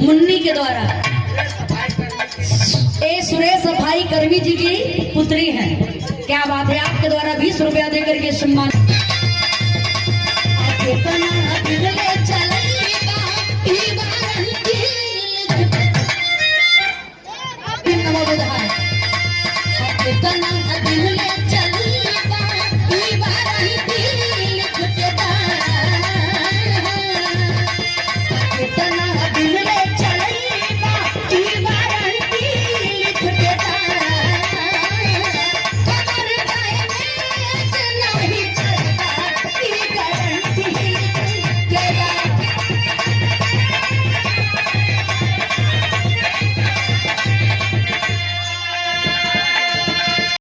मुन्नी के द्वारा सुरेश सफाई कर्मी जी की पुत्री है। क्या बात है, आपके द्वारा 20 रुपया देकर के सम्मान। नमो बुधाय।